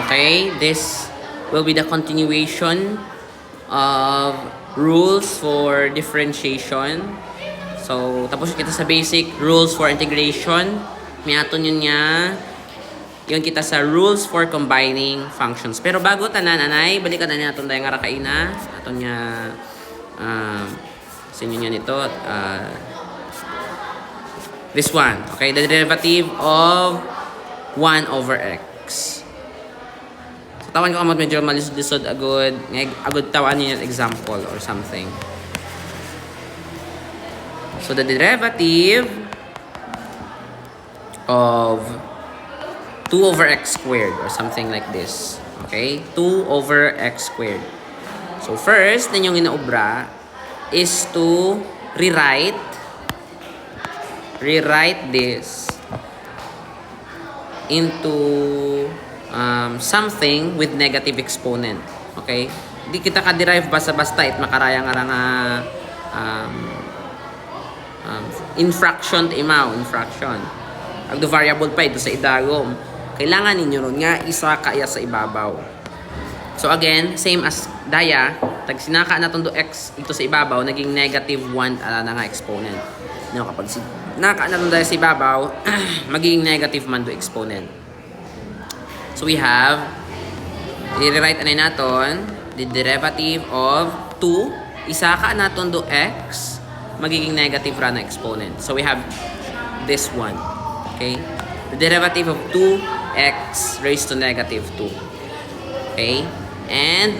Okay, this will be the continuation of rules for differentiation. So, tapos kita sa basic rules for integration. May aton yun nga. Yun kita sa rules for combining functions. Pero bago tanan, anay, balikan na natin tayo nga rakaina. Aton nga, sa inyo nga nito, this one. Okay, the derivative of 1 over x. So, tawan ko kamot medyo malisod-lisod agad tawan niyo yung example or something. So, the derivative of 2 over x squared or something like this. Okay? 2 over x squared. So, first, ninyong inaubra is to rewrite this into something with negative exponent. Okay? Di kita ka-derive basta-basta it makaraya nga infraction infraction. Agdo variable pa ito sa idagom. Kailangan ninyo ron nga isa kaya sa ibabaw. So again, same as daya, tag sinaka naton do x ito sa ibabaw naging negative 1 ala na nga exponent. No, kapag sinaka naton daya sa ibabaw, magiging negative man do exponent. So we have i-rewrite anay naton the derivative of 2 isaka naton do x magiging negative ra na exponent. So we have this one. Okay? The derivative of 2x raised to negative 2. Okay? And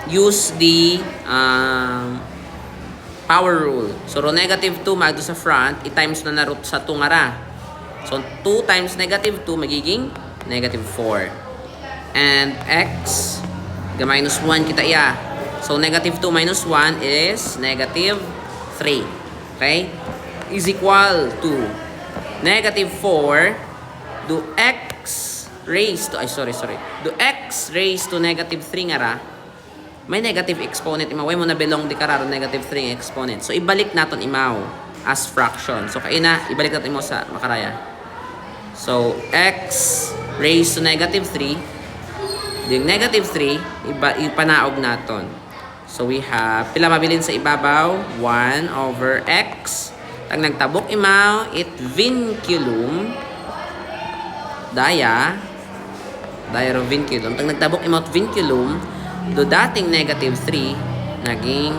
use the power rule. So, negative 2 magdo sa front, i-times na root sa 2 nga ra. So, 2 times negative 2 magiging negative 4. And x, minus 1 kita iya. So, negative 2 minus 1 is negative 3. Okay? Is equal to negative 4 do x raised to, do x raised to negative 3 nga ra, may negative exponent imaw. Way mo na belong di kararo negative 3 exponent. So, ibalik naton imaw as fraction. So, kaina, ibalik natin mo sa makaraya. So, x raised to negative 3, yung negative 3, ipanaog naton. So, we have, pila mabilin sa ibabaw? 1 over x. Tag nagtabok imaw, it vinculum, daya ro vinculum. Tag nagtabok imaw vinculum, do dating negative 3, naging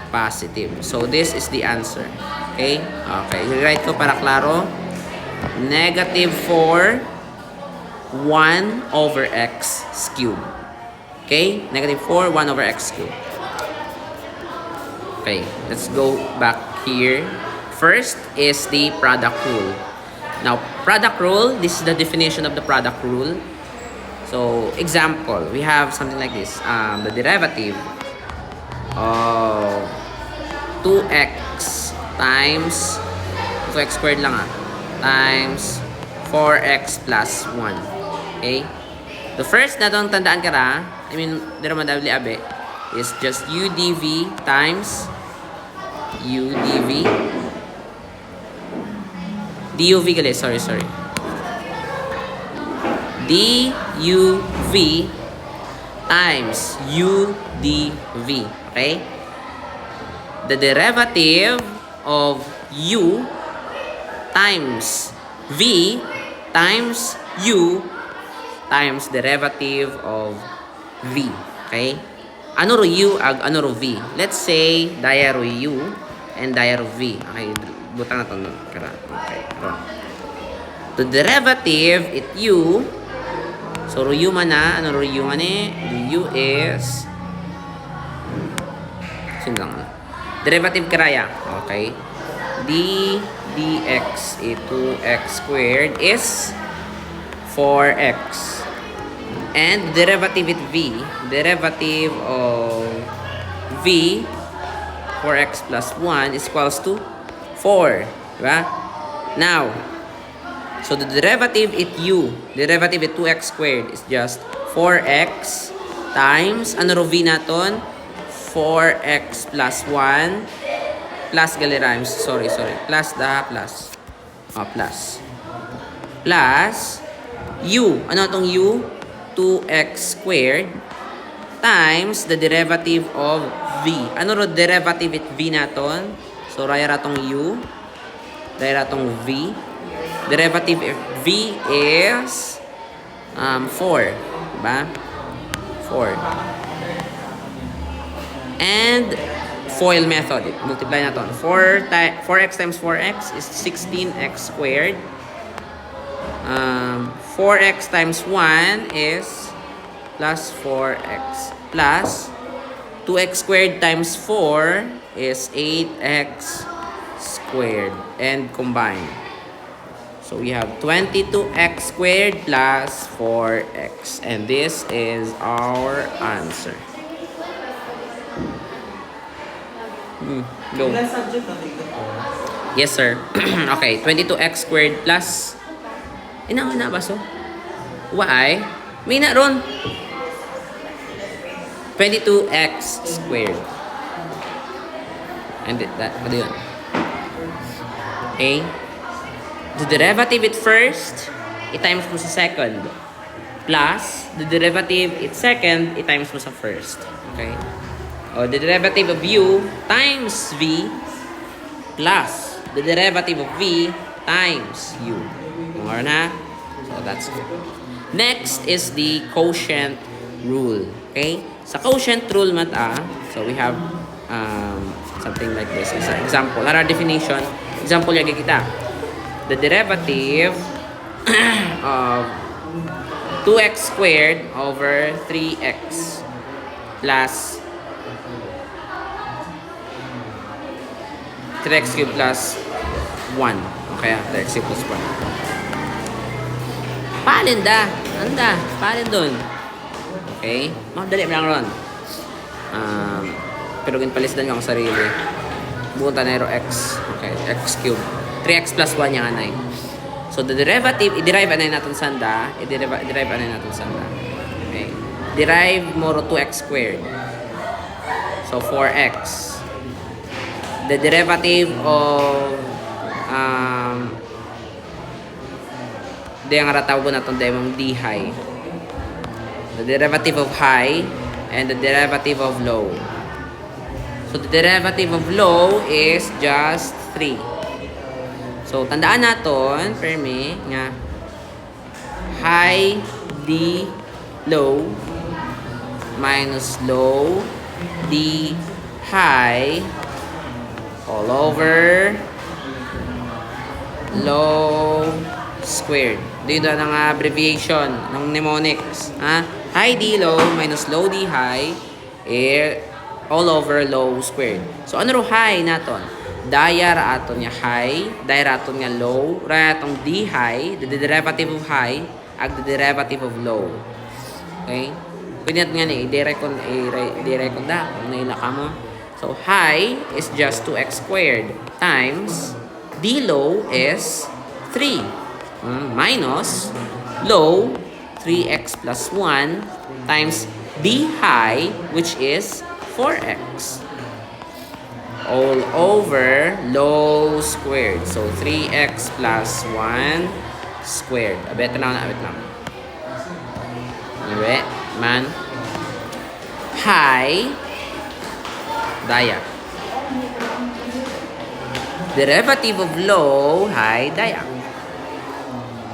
positive. So, this is the answer. Okay? Okay. I-write ko para klaro. Negative 4, 1 over x cubed. Okay? Negative 4, 1 over x cubed. Okay. Let's go back here. First is the product rule. Now, product rule, this is the definition of the product rule. So, example, we have something like this. The derivative of 2x times 2x squared lang times 4x plus 1. Okay? The first na itong tandaan ka ra, I mean, di naman dali abe, is just u dv times u dv duv gali, sorry. duv times udv. Okay? The derivative of u times v times u times derivative of v. Okay? Ano ro u ag ano ro v? Let's say daya ro u and daya ro v. Okay, butang natin nun. Okay. The derivative it u. So, ro u man na. Ano ro u man eh? U is lang. Derivative karaya. Okay. dx is 2x squared is 4x. And derivative it v. Derivative of v 4x plus 1 is equals to 4. Diba? Now, so the derivative it u, derivative it 2x squared is just 4x times, ano ro v naton? 4x plus 1 plus gali rhymes, sorry, plus plus u, ano itong u? 2x squared times the derivative of v. Ano ro derivative it v naton? So, raya ratong u. Raya ratong v. Derivative of v is 4. Diba? 4. And FOIL method. Multiply naton. 4x times 4x is 16x squared. 4x times 1 is plus 4x plus 2x squared times 4 is 8x squared and combine. So we have 22x squared plus 4x, and this is our answer. Go. Ilang subject natin ito? Yes, sir. Okay, 22x squared plus ina baso? Why? May na ron. 22x squared. And that, ano yun? Okay. The derivative it first, i-times mo sa second. Plus, the derivative it second, i-times mo sa first. Okay? O, the derivative of u times v plus the derivative of v times u. More na? So, that's good. Next is the quotient rule. Okay? Sa quotient rule mata, so we have something like this. As an example, our definition, example lagi kita. The derivative of 2x squared over 3x plus 3x cubed plus 1. Okay, 3x cubed plus 1. Palin da. Anda, palin dun. Okay? Madali lang ron. Pero ginpalisdan ko ang sarili. Bukunta na yung x. Okay, x cubed. 3x plus 1 yung anay. So, the derivative, i-derive anay natin sanda. I-derive anay natin sanda. Okay. Derive moro 2x squared. So, 4x. The derivative of ang ratawag na itong demong d high. The derivative of high and the derivative of low. So, the derivative of low is just 3. So, tandaan natin, permi, nga, high, d, low, minus low, d, high, all over, low, squared. Dito ang abbreviation ng mnemonics. High d low minus low d high all over low squared. So, ano ro high naton? Daya ra aton niya high, daya ra aton nga low, ra atong d high, the derivative of high, ag the derivative of low. Okay? Pwede natin nga i-direct da kung nailaka mo. So, high is just 2x squared times d low is 3. Minus low 3x plus 1 times d high, which is 4x all over low squared. So 3x plus 1 squared. Abet lang. Abet man. High daya. Derivative of low, high daya.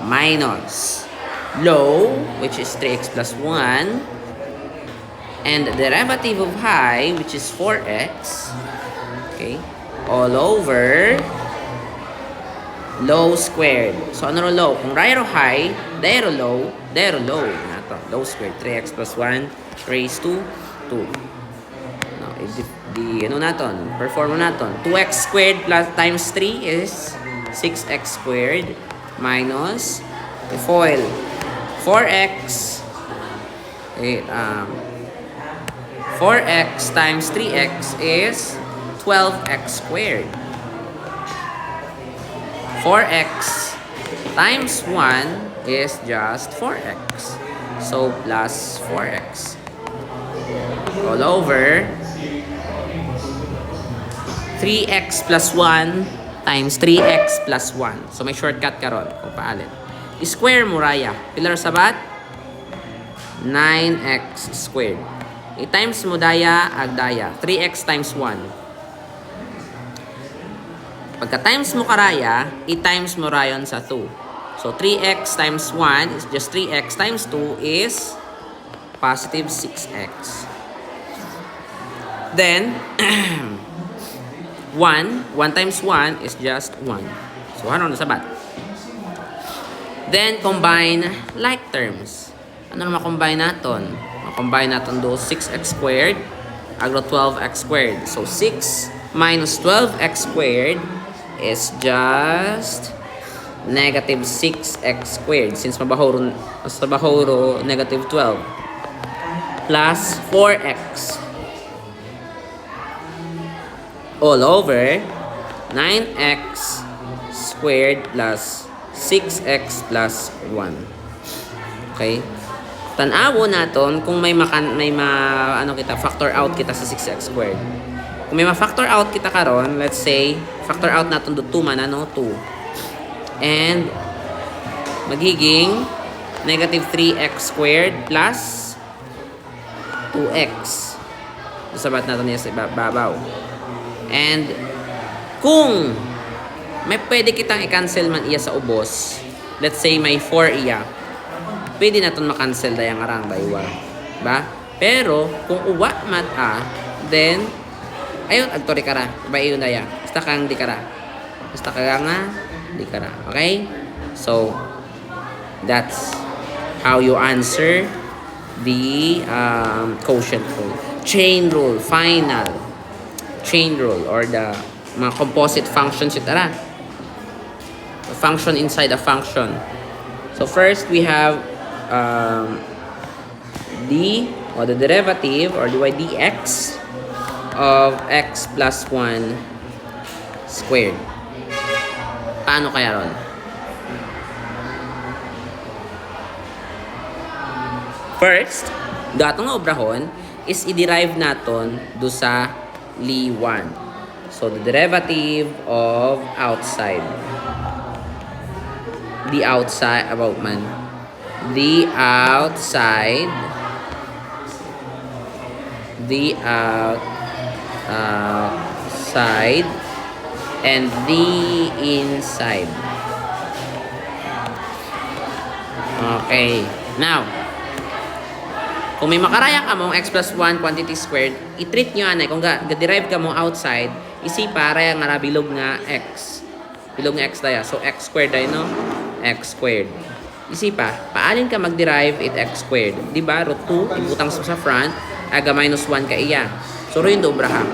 Minus low, which is 3x plus 1, and the derivative of high, which is 4x, okay, all over low squared. So, ano ro low? Kung raya ro high, daya ro low, nato, low squared, 3x plus 1 raised to 2. Now, ano naton? Perform naton. 2x squared plus times 3 is 6x squared minus FOIL 4x 4x times 3x is 12x squared. 4x times 1 is just 4x. So, plus 4x. All over 3x plus 1 times 3x plus 1. So, may shortcut ka ron kung paalit. I-square mo, raya. Pilar sabat? 9x squared. I-times mo daya, ag daya. 3x times 1. Pagka-times mo karaya, i-times mo rayon sa 2. So, 3x times 1 is just 3x times 2 is positive 6x. Then, 1 times 1 is just 1. So, ano na sabat? Then, combine like terms. Ano na makombine natin? Makombine natin do 6x squared agro 12x squared. So, 6 minus 12x squared is just negative 6x squared. Since mabahuro, negative 12. Plus 4x. All over 9x squared plus 6x plus 1. Okay? Tanawo naton kung may factor out kita sa 6x squared. Kung may ma-factor out kita karon, let's say factor out naton do 2 man 2. And magiging negative 3x squared plus 2x. Sabat natin niya sa babaw. And kung may pwede kitang i-cancel man iya sa ubos, let's say may 4 iya, pwede natin ma-cancel dayang arang daywa. Ba? Pero kung uwa mat then ayun agtori kara. Ba iyon daya. Basta kang di kara. Basta ka nga di kara. Okay? So that's how you answer the quotient rule. Chain rule, final. Chain rule or the mga composite functions itara. A function inside a function. So first we have d or the derivative or dy dx of x plus 1 squared. Paano kaya ron? First, gatong nga obrahon is i-derive naton do sa li 1. So, the derivative of outside. The outside, about man. The outside. The outside. And the inside. Okay. Now, kung may makaraya ka mong x plus 1 quantity squared, i-treat nyo anay. Kung ga-derive ka mong outside, isipa, raya nga bilog nga x. Bilog nga x daya. So, x squared daya, no? X squared. Isipa, paalin ka mag-derive it x squared. Diba? Root 2, ibutang sa front, aga minus 1 ka iya. So, rin dobra ha.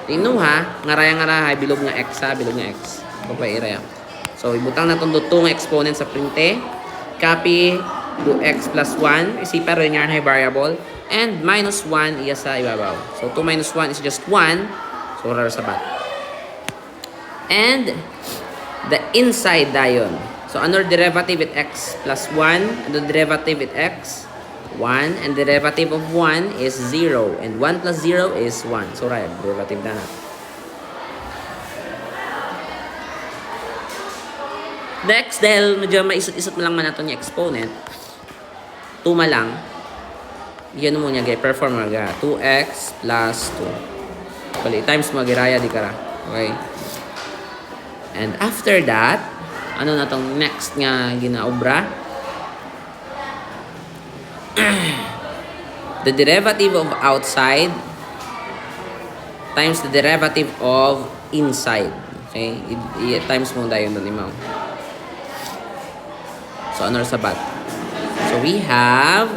Tingnan ha, nga raya, bilog nga x ha, bilog nga x. Papay-iraya. So, ibutang na itong 2 nga exponent sa printe. Copy do x plus 1, isipa rin yarn high variable, and minus 1 iya sa ibabaw. So 2 minus 1 is just 1, so raro sa bat. And the inside dayon. So ano derivative at x plus 1, ano derivative at x? 1, and derivative of 1 is 0, and 1 plus 0 is 1. So raro, derivative na. Next, dahil medyo maisot-isot mo lang man natin yung exponent, 2 lang. Yan mo niya, perform mo ga. 2x plus 2. Bali, times mo giraya di kara. Okay? And after that, ano na tong next nga ginaobra? The derivative of outside times the derivative of inside. Okay? Times mo dayon doon imaw. So, ano sa bat? So, we have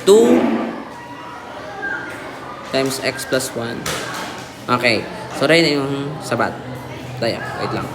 2 times x plus 1. Okay. So, rin yung sabat. Daya, wait lang.